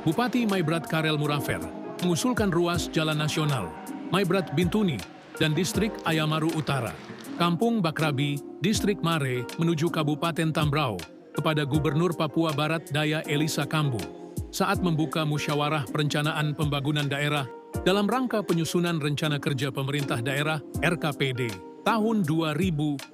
Bupati Maibrat Karel Murafer mengusulkan ruas jalan nasional Maibrat Bintuni dan distrik Ayamaru Utara, Kampung Bakrabi, distrik Mare menuju Kabupaten Tambrau kepada Gubernur Papua Barat Daya Elisa Kambu saat membuka musyawarah perencanaan pembangunan daerah dalam rangka penyusunan rencana kerja pemerintah daerah RKPD tahun 2026.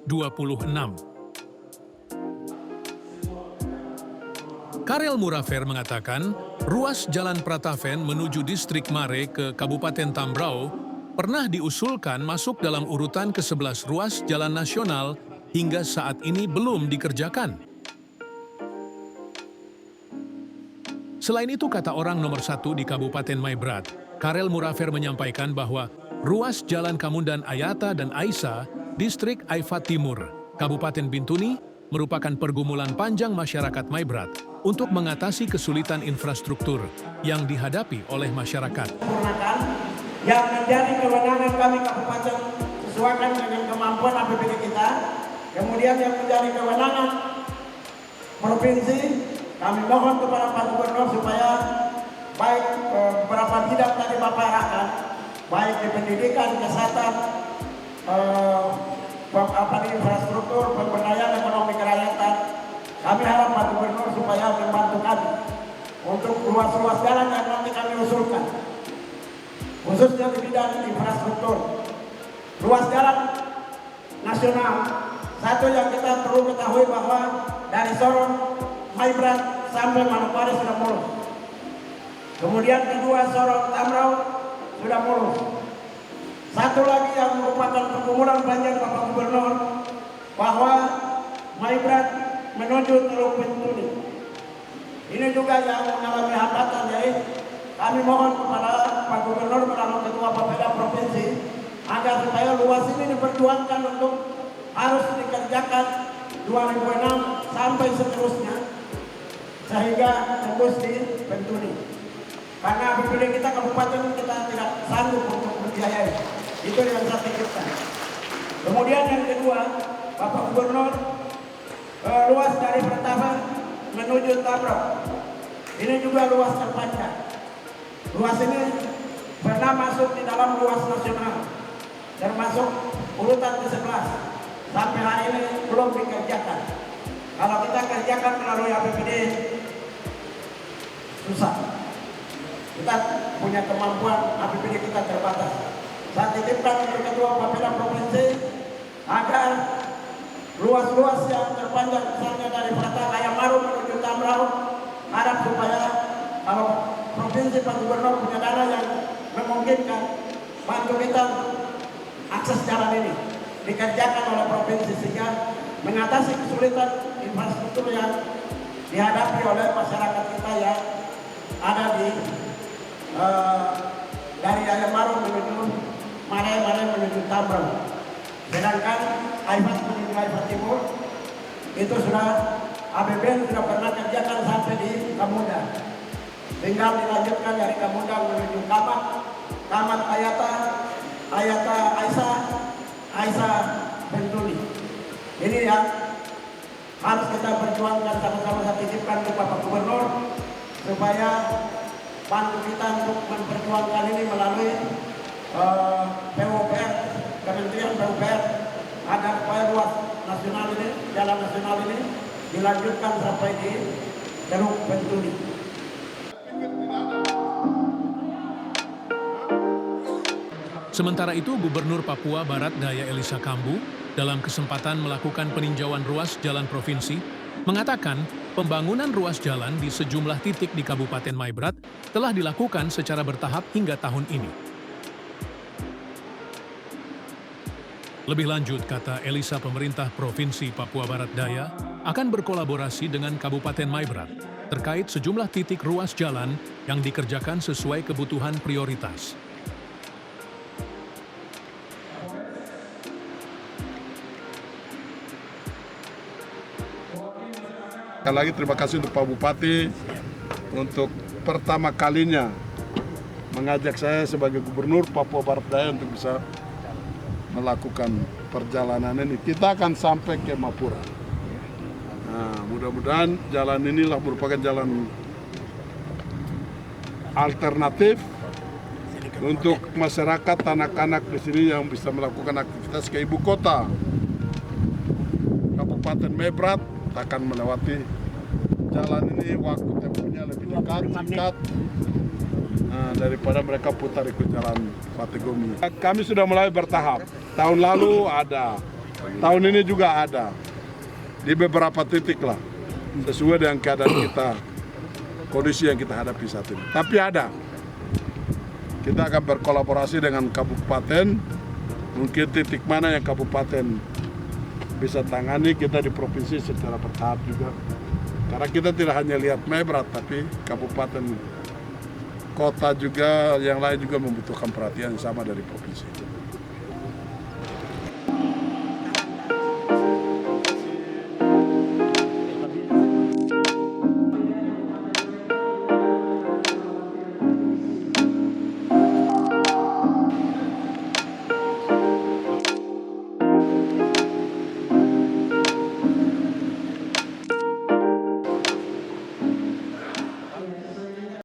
Karel Murafer mengatakan, ruas Jalan Prataven menuju distrik Mare ke Kabupaten Tambrau pernah diusulkan masuk dalam urutan ke-11 ruas jalan nasional hingga saat ini belum dikerjakan. Selain itu, kata orang nomor 1 di Kabupaten Maibrat, Karel Murafer menyampaikan bahwa ruas Jalan Kamundan Ayata dan Aisa, distrik Aifat Timur, Kabupaten Bintuni, merupakan pergumulan panjang masyarakat Maibrat untuk mengatasi kesulitan infrastruktur yang dihadapi oleh masyarakat. Yang menjadi kewenangan kami kabupaten sesuaikan dengan kemampuan APBD kita. Kemudian yang menjadi kewenangan provinsi, kami mohon kepada Pak Gubernur supaya baik beberapa bidang tadi Bapak arahkan, baik di pendidikan, kesehatan, infrastruktur, pemberdayaan ekonomi kerakyatan. Kami harap Pak Gubernur supaya membantu kami untuk ruas-ruas jalan yang nanti kami usulkan, khususnya di bidang infrastruktur. Ruas jalan nasional, satu yang kita perlu ketahui bahwa dari Sorong, Maibrat sampai Manokwari sudah mulus. Kemudian kedua Sorong Tambrau sudah mulus. Satu lagi yang merupakan pergumulan panjang Bapak Gubernur, bahwa Maibrat menuju Teluk Bintuni. Ini juga yang mengalami hambatan, jadi kami mohon kepada Pak Gubernur melalui Ketua Bapeda Provinsi agar supaya luas ini diperjuangkan untuk harus dikerjakan 2006 sampai seterusnya sehingga tembus di Bintuni. Karena APBD kita kabupaten kita tidak sanggup untuk membiayai. Itu yang saya pikirkan. Kemudian yang kedua, Bapak Gubernur, luas dari Prataven menuju Tambrau. Ini juga luas terpanjang. Luas ini pernah masuk di dalam ruas nasional, termasuk urutan ke-11. Sampai hari ini belum dikerjakan. Kalau kita kerjakan melalui APBD, susah. Kita punya kemampuan, APBD kita terbatas. Saya titipkan untuk Ketua Bapeda Provinsi agar luas-luas yang terpanjang misalnya dari Prataven Ayamaru menuju Tambrau, harap supaya kalau provinsi Pak Gubernur punya dana yang memungkinkan, bantu kita akses jalan ini dikerjakan oleh provinsi sehingga mengatasi kesulitan infrastruktur yang dihadapi oleh masyarakat kita yang ada di dari Ayamaru menuju Mare menuju Tambrau. Sedangkan Aifat menuju Aifat Timur itu sudah APBN sudah pernah kerjakan sampai di Kamundan. Tinggal dilanjutkan dari Kamundan menuju Kamat Ayata Aisa Bintuni. Ini yang harus kita perjuangkan sama-sama. Saya titipkan ke Bapak Gubernur supaya bantu kita untuk memperjuangkan ini melalui PUPR, Kementerian PUPR, agar supaya ruas nasional ini, jalan nasional ini dilanjutkan sampai di Teluk Bintuni. Sementara itu, Gubernur Papua Barat Daya Elisa Kambu dalam kesempatan melakukan peninjauan ruas jalan provinsi mengatakan pembangunan ruas jalan di sejumlah titik di Kabupaten Maibrat telah dilakukan secara bertahap hingga tahun ini. Lebih lanjut, kata Elisa, pemerintah Provinsi Papua Barat Daya akan berkolaborasi dengan Kabupaten Maibrat terkait sejumlah titik ruas jalan yang dikerjakan sesuai kebutuhan prioritas. Sekali lagi terima kasih untuk Pak Bupati untuk pertama kalinya mengajak saya sebagai Gubernur Papua Barat Daya untuk bisa melakukan perjalanan ini. Kita akan sampai ke Mapura. Nah, mudah-mudahan jalan inilah merupakan jalan alternatif untuk masyarakat anak-anak di sini yang bisa melakukan aktivitas ke ibu kota. Kabupaten Mebrat akan melewati jalan ini, waktu tempuhnya lebih singkat daripada mereka putar ikut jalan Pategomi. Kami sudah mulai bertahap. Tahun lalu ada, tahun ini juga ada di beberapa titik lah, sesuai dengan keadaan kita, kondisi yang kita hadapi saat ini. Tapi ada. Kita akan berkolaborasi dengan kabupaten, mungkin titik mana yang kabupaten bisa tangani, kita di provinsi secara bertahap juga. Karena kita tidak hanya lihat Mebrat, tapi kabupaten, kota juga, yang lain juga membutuhkan perhatian sama dari provinsi.